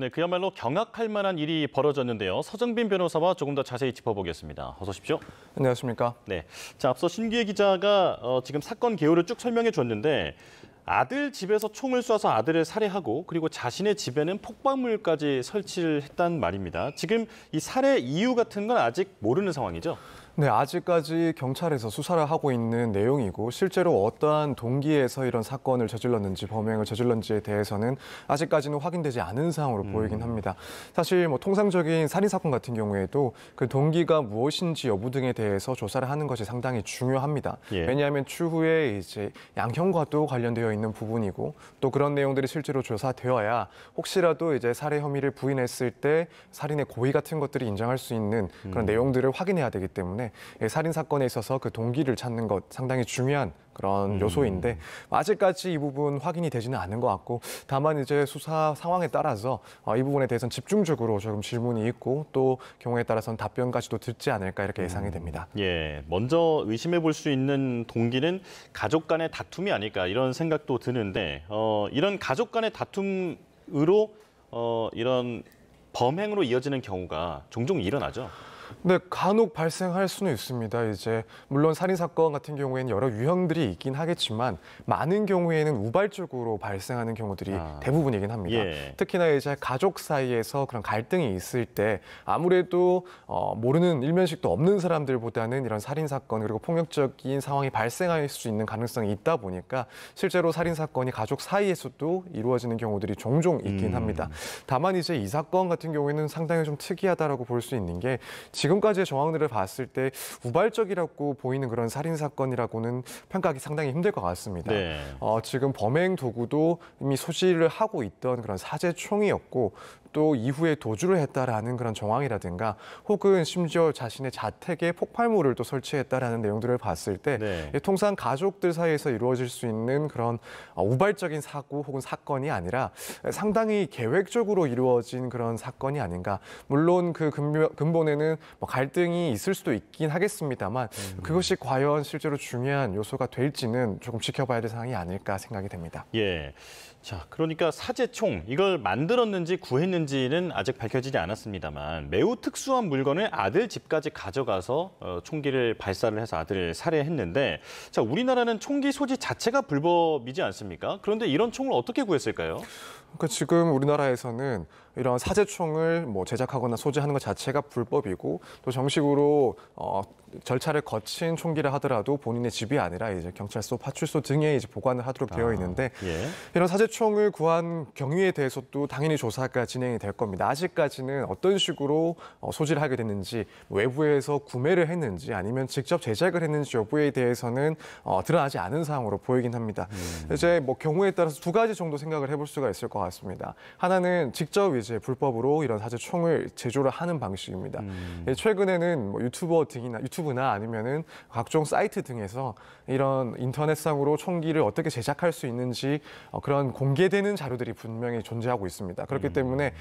네, 그야말로 경악할 만한 일이 벌어졌는데요. 서정빈 변호사와 조금 더 자세히 짚어보겠습니다. 어서 오십시오. 안녕하십니까. 네, 자, 앞서 신기혜 기자가 지금 사건 개요를 쭉 설명해 줬는데 아들 집에서 총을 쏴서 아들을 살해하고 그리고 자신의 집에는 폭발물까지 설치를 했단 말입니다. 지금 이 살해 이유 같은 건 아직 모르는 상황이죠? 네, 아직까지 경찰에서 수사를 하고 있는 내용이고 실제로 어떠한 동기에서 이런 사건을 저질렀는지 범행을 저질렀는지에 대해서는 아직까지는 확인되지 않은 상황으로 보이긴 합니다. 사실 뭐 통상적인 살인사건 같은 경우에도 그 동기가 무엇인지 여부 등에 대해서 조사를 하는 것이 상당히 중요합니다. 예. 왜냐하면 추후에 이제 양형과도 관련되어 있는 부분이고 또 그런 내용들이 실제로 조사되어야 혹시라도 이제 살해 혐의를 부인했을 때 살인의 고의 같은 것들이 인정할 수 있는 그런 내용들을 확인해야 되기 때문에 살인 사건에 있어서 그 동기를 찾는 것 상당히 중요한 그런 요소인데 아직까지 이 부분 확인이 되지는 않은 것 같고 다만 이제 수사 상황에 따라서 이 부분에 대해서는 집중적으로 조금 질문이 있고 또 경우에 따라서는 답변까지도 듣지 않을까 이렇게 예상이 됩니다. 예, 먼저 의심해 볼 수 있는 동기는 가족 간의 다툼이 아닐까 이런 생각도 드는데 이런 가족 간의 다툼으로 이런 범행으로 이어지는 경우가 종종 일어나죠. 네, 간혹 발생할 수는 있습니다. 이제 물론 살인 사건 같은 경우에는 여러 유형들이 있긴 하겠지만 많은 경우에는 우발적으로 발생하는 경우들이 대부분이긴 합니다. 예. 특히나 이제 가족 사이에서 그런 갈등이 있을 때 아무래도 모르는 일면식도 없는 사람들보다는 이런 살인 사건 그리고 폭력적인 상황이 발생할 수 있는 가능성이 있다 보니까 실제로 살인 사건이 가족 사이에서도 이루어지는 경우들이 종종 있긴 합니다. 다만 이제 이 사건 같은 경우에는 상당히 좀 특이하다라고 볼 수 있는 게 지금까지의 정황들을 봤을 때 우발적이라고 보이는 그런 살인 사건이라고는 평가하기 상당히 힘들 것 같습니다. 네. 지금 범행 도구도 이미 소지를 하고 있던 그런 사제총이었고 또 이후에 도주를 했다라는 그런 정황이라든가 혹은 심지어 자신의 자택에 폭발물을 또 설치했다라는 내용들을 봤을 때 네. 통상 가족들 사이에서 이루어질 수 있는 그런 우발적인 사고 혹은 사건이 아니라 상당히 계획적으로 이루어진 그런 사건이 아닌가. 물론 그 근본에는 뭐 갈등이 있을 수도 있긴 하겠습니다만 그것이 과연 실제로 중요한 요소가 될지는 조금 지켜봐야 될 사항이 아닐까 생각이 됩니다. 예. 자, 그러니까 사제총 이걸 만들었는지 구했는지는 아직 밝혀지지 않았습니다만 매우 특수한 물건을 아들 집까지 가져가서 총기를 발사를 해서 아들을 살해했는데 자, 우리나라는 총기 소지 자체가 불법이지 않습니까? 그런데 이런 총을 어떻게 구했을까요? 그러니까 지금 우리나라에서는 이런 사제총을 뭐 제작하거나 소지하는 것 자체가 불법이고 또 정식으로 절차를 거친 총기를 하더라도 본인의 집이 아니라 이제 경찰서, 파출소 등에 이제 보관을 하도록 되어 있는데 예. 이런 사제총을 구한 경위에 대해서도 당연히 조사가 진행이 될 겁니다. 아직까지는 어떤 식으로 소지를 하게 됐는지, 외부에서 구매를 했는지 아니면 직접 제작을 했는지 여부에 대해서는 드러나지 않은 사항으로 보이긴 합니다. 이제 뭐 경우에 따라서 두 가지 정도 생각을 해볼 수가 있을 것 같습니다. 하나는 직접 이제 불법으로 이런 사제총을 제조를 하는 방식입니다. 최근에는 뭐 유튜브나 아니면은 각종 사이트 등에서 이런 인터넷상으로 총기를 어떻게 제작할 수 있는지 그런 공개되는 자료들이 분명히 존재하고 있습니다. 그렇기 때문에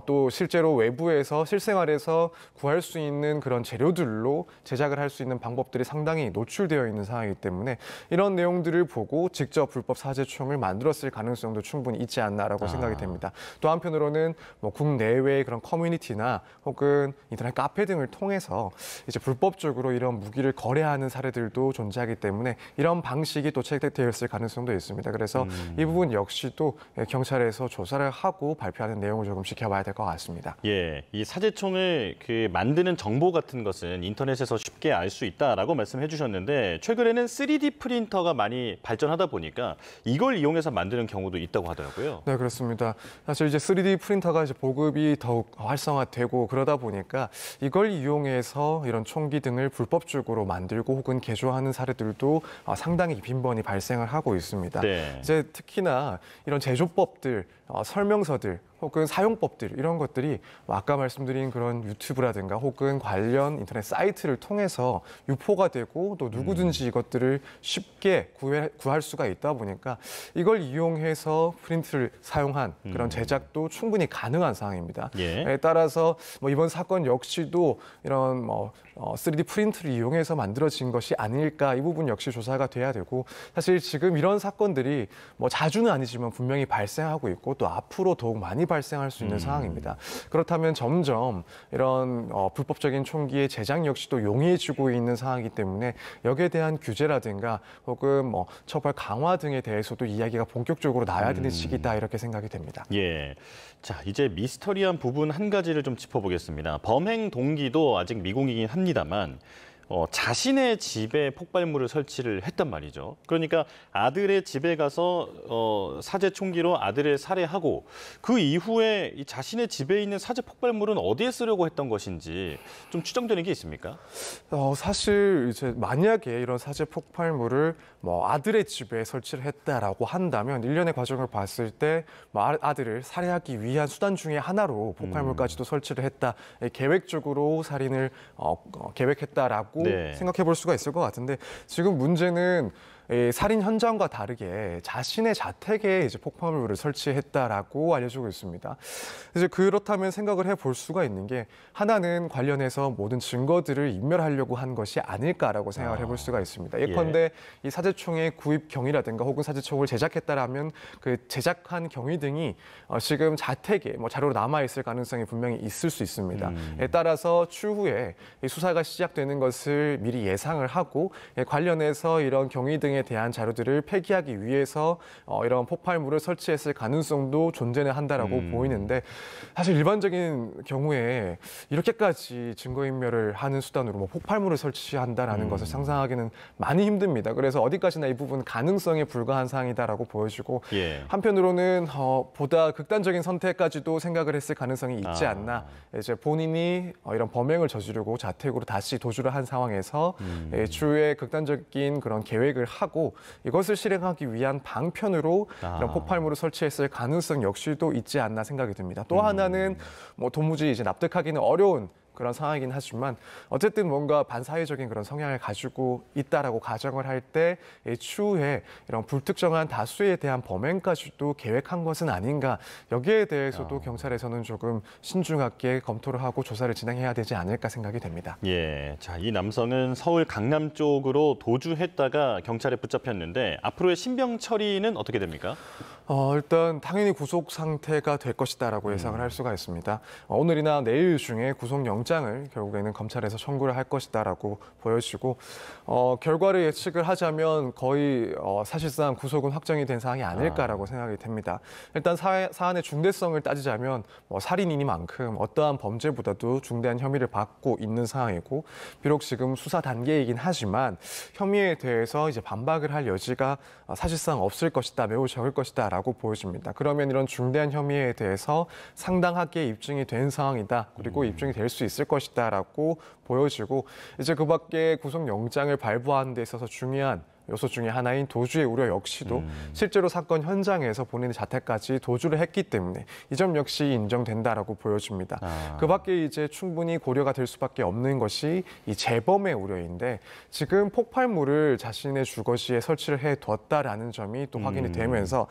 또 실제로 외부에서 실생활에서 구할 수 있는 그런 재료들로 제작을 할 수 있는 방법들이 상당히 노출되어 있는 상황이기 때문에 이런 내용들을 보고 직접 불법 사제총을 만들었을 가능성도 충분히 있지 않나라고 생각이 됩니다. 또 한편으로는 뭐 국내외의 그런 커뮤니티나 혹은 인터넷 카페 등을 통해서 이제 불법적으로 이런 무기를 거래하는 사례들도 존재하기 때문에 이런 방식이 또 채택되어 있을 가능성도 있습니다. 그래서 이 부분 역시도 경찰에서 조사를 하고 발표하는 내용을 조금 지켜봐야 될 것 같습니다. 예, 이 사제총을 만드는 정보 같은 것은 인터넷에서 쉽게 알 수 있다라고 말씀해 주셨는데 최근에는 3D 프린터가 많이 발전하다 보니까 이걸 이용해서 만드는 경우도 있다고 하더라고요. 네, 그렇습니다. 사실 이제 3D 프린터가 이제 보급이 더욱 활성화되고 그러다 보니까 이걸 이용해서 이런 총기 등을 불법적으로 만들고 혹은 개조하는 사례들도 상당히 빈번히 발생을 하고 있습니다. 네. 이제 특히나 이런 제조법들, 설명서들 혹은 사용법들 이런 것들이 아까 말씀드린 그런 유튜브라든가 혹은 관련 인터넷 사이트를 통해서 유포가 되고 또 누구든지 이것들을 쉽게 구할 수가 있다 보니까 이걸 이용해서 프린트를 사용한 그런 제작도 충분히 가능한 상황입니다. 예. 따라서 뭐 이번 사건 역시도 이런 3D 프린트를 이용해서 만들어진 것이 아닐까 이 부분 역시 조사가 돼야 되고 사실 지금 이런 사건들이 뭐 자주는 아니지만 분명히 발생하고 있고 또 앞으로 더욱 많이 발생할 수 있는 상황입니다. 그렇다면 점점 이런 불법적인 총기의 제작 역시도 용이해지고 있는 상황이기 때문에 여기에 대한 규제라든가 혹은 뭐 처벌 강화 등에 대해서도 이야기가 본격적으로 나와야 되는 시기다 이렇게 생각이 됩니다. 예. 자, 이제 미스터리한 부분 한 가지를 좀 짚어보겠습니다. 범행 동기도 아직 미공이긴 합니다만 자신의 집에 폭발물을 설치를 했단 말이죠. 그러니까 아들의 집에 가서 사제 총기로 아들을 살해하고 그 이후에 이 자신의 집에 있는 사제 폭발물은 어디에 쓰려고 했던 것인지 좀 추정되는 게 있습니까? 사실 이제 만약에 이런 사제 폭발물을 뭐 아들의 집에 설치를 했다라고 한다면 일련의 과정을 봤을 때 뭐 아들을 살해하기 위한 수단 중에 하나로 폭발물까지도 설치를 했다. 계획적으로 살인을 계획했다라고 네. 생각해 볼 수가 있을 것 같은데 지금 문제는 살인 현장과 다르게 자신의 자택에 이제 폭발물을 설치했다라고 알려지고 있습니다. 이제 그렇다면 생각을 해볼 수가 있는 게 하나는 관련해서 모든 증거들을 인멸하려고 한 것이 아닐까라고 생각을 해볼 수가 있습니다. 예컨대 이 사제총의 구입 경위라든가 혹은 사제총을 제작했다라면 그 제작한 경위 등이 지금 자택에 뭐 자료로 남아 있을 가능성이 분명히 있을 수 있습니다. 따라서 추후에 이 수사가 시작되는 것을 미리 예상을 하고 관련해서 이런 경위 등에 대한 자료들을 폐기하기 위해서 이런 폭발물을 설치했을 가능성도 존재는 한다라고 보이는데 사실 일반적인 경우에 이렇게까지 증거인멸을 하는 수단으로 뭐 폭발물을 설치한다라는 것을 상상하기는 많이 힘듭니다. 그래서 어디까지나 이 부분 가능성에 불과한 사항이다라고 보여지고 한편으로는 보다 극단적인 선택까지도 생각을 했을 가능성이 있지 않나. 이제 본인이 이런 범행을 저지르고 자택으로 다시 도주를 한 상황에서 추후에 극단적인 그런 계획을 하고 이것을 실행하기 위한 방편으로 이런 폭발물을 설치했을 가능성 역시도 있지 않나 생각이 듭니다. 또 하나는 뭐 도무지 이제 납득하기는 어려운 그런 상황이긴 하지만 어쨌든 뭔가 반사회적인 그런 성향을 가지고 있다라고 가정을 할 때 추후에 이런 불특정한 다수에 대한 범행까지도 계획한 것은 아닌가 여기에 대해서도 경찰에서는 조금 신중하게 검토를 하고 조사를 진행해야 되지 않을까 생각이 됩니다. 예, 자, 이 남성은 서울 강남 쪽으로 도주했다가 경찰에 붙잡혔는데 앞으로의 신병 처리는 어떻게 됩니까? 일단 당연히 구속 상태가 될 것이다라고 예상을 할 수가 있습니다. 오늘이나 내일 중에 구속영장을 결국에는 검찰에서 청구를 할 것이다라고 보여지고 결과를 예측을 하자면 거의 사실상 구속은 확정이 된 사항이 아닐까라고 생각이 됩니다. 일단 사안의 중대성을 따지자면 살인이니만큼 어떠한 범죄보다도 중대한 혐의를 받고 있는 상황이고 비록 지금 수사 단계이긴 하지만 혐의에 대해서 이제 반박을 할 여지가 사실상 없을 것이다, 매우 적을 것이다라고 보여집니다. 그러면 이런 중대한 혐의에 대해서 상당하게 입증이 된 상황이다. 그리고 입증이 될 수 있을 것이다라고 보여지고 이제 그 밖에 구속영장을 발부하는 데 있어서 중요한 요소 중에 하나인 도주의 우려 역시도 실제로 사건 현장에서 본인의 자택까지 도주를 했기 때문에 이 점 역시 인정된다라고 보여집니다. 그 밖에 이제 충분히 고려가 될 수밖에 없는 것이 이 재범의 우려인데 지금 폭발물을 자신의 주거지에 설치를 해뒀다라는 점이 또 확인이 되면서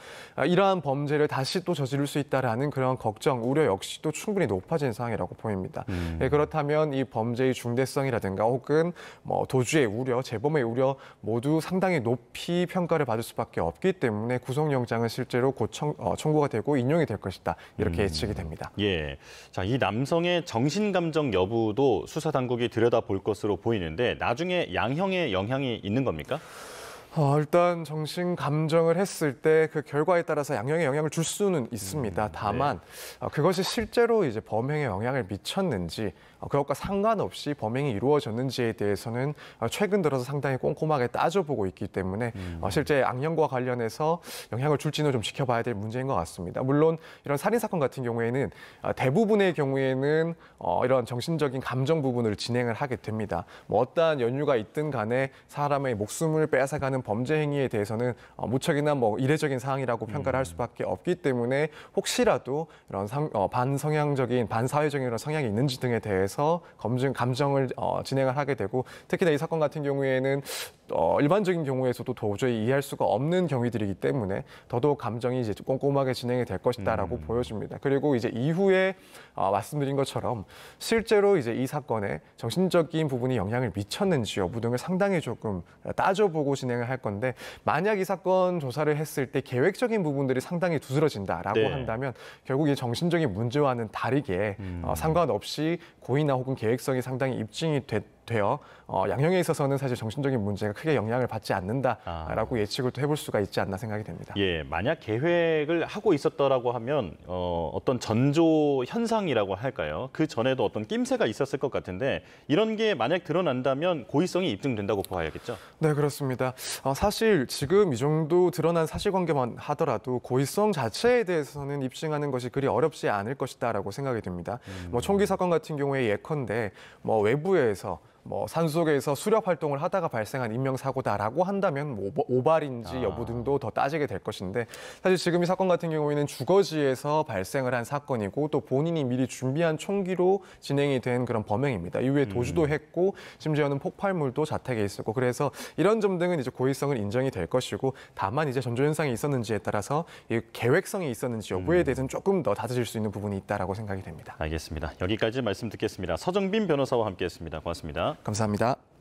이러한 범죄를 다시 또 저지를 수 있다라는 그런 걱정, 우려 역시도 충분히 높아진 상황이라고 보입니다. 그렇다면 이 범죄의 중대성이라든가 혹은 뭐 도주의 우려, 재범의 우려 모두 상당히 높이 평가를 받을 수밖에 없기 때문에 구속영장은 실제로 곧 청구가 되고 인용이 될 것이다. 이렇게 예측이 됩니다. 예, 자, 이 남성의 정신감정 여부도 수사 당국이 들여다볼 것으로 보이는데 나중에 양형에 영향이 있는 겁니까? 일단 정신 감정을 했을 때 그 결과에 따라서 양형에 영향을 줄 수는 있습니다. 다만 그것이 실제로 이제 범행에 영향을 미쳤는지 그것과 상관없이 범행이 이루어졌는지에 대해서는 최근 들어서 상당히 꼼꼼하게 따져보고 있기 때문에 실제 양형과 관련해서 영향을 줄지는 좀 지켜봐야 될 문제인 것 같습니다. 물론 이런 살인 사건 같은 경우에는 대부분의 경우에는 이런 정신적인 감정 부분을 진행을 하게 됩니다. 뭐 어떠한 연유가 있든 간에 사람의 목숨을 빼앗아가는 범죄 행위에 대해서는 무척이나 뭐 이례적인 사항이라고 평가를 할 수밖에 없기 때문에 혹시라도 이런 반성향적인 반사회적인 이런 성향이 있는지 등에 대해서 감정을 진행을 하게 되고 특히나 이 사건 같은 경우에는 일반적인 경우에서도 도저히 이해할 수가 없는 경위들이기 때문에 더더욱 감정이 이제 꼼꼼하게 진행이 될 것이다라고 보여집니다. 그리고 이제 이후에 말씀드린 것처럼 실제로 이제 이 사건에 정신적인 부분이 영향을 미쳤는지 여부 등을 상당히 조금 따져보고 진행을 할 건데 만약 이 사건 조사를 했을 때 계획적인 부분들이 상당히 두드러진다라고 네. 한다면 결국 이 정신적인 문제와는 다르게 상관없이 고의나 혹은 계획성이 상당히 입증이 되어 양형에 있어서는 사실 정신적인 문제가 크게 영향을 받지 않는다라고 예측을 또 해볼 수가 있지 않나 생각이 됩니다. 예, 만약 계획을 하고 있었더라고 하면 어떤 전조 현상이라고 할까요? 그 전에도 어떤 낌새가 있었을 것 같은데 이런 게 만약 드러난다면 고의성이 입증된다고 봐야겠죠? 네, 그렇습니다. 사실 지금 이 정도 드러난 사실관계만 하더라도 고의성 자체에 대해서는 입증하는 것이 그리 어렵지 않을 것이다라고 생각이 듭니다. 뭐 총기 사건 같은 경우에 예컨대 뭐 외부에서 산속에서 수렵 활동을 하다가 발생한 인명사고다라고 한다면 뭐 오발인지 여부 등도 더 따지게 될 것인데 사실 지금 이 사건 같은 경우에는 주거지에서 발생을 한 사건이고 또 본인이 미리 준비한 총기로 진행이 된 그런 범행입니다. 이후에 도주도 했고 심지어는 폭발물도 자택에 있었고 그래서 이런 점 등은 이제 고의성을 인정이 될 것이고 다만 이제 전조 현상이 있었는지에 따라서 이 계획성이 있었는지 여부에 대해서는 조금 더 다져질 수 있는 부분이 있다라고 생각이 됩니다. 알겠습니다. 여기까지 말씀 듣겠습니다. 서정빈 변호사와 함께했습니다. 고맙습니다. 감사합니다.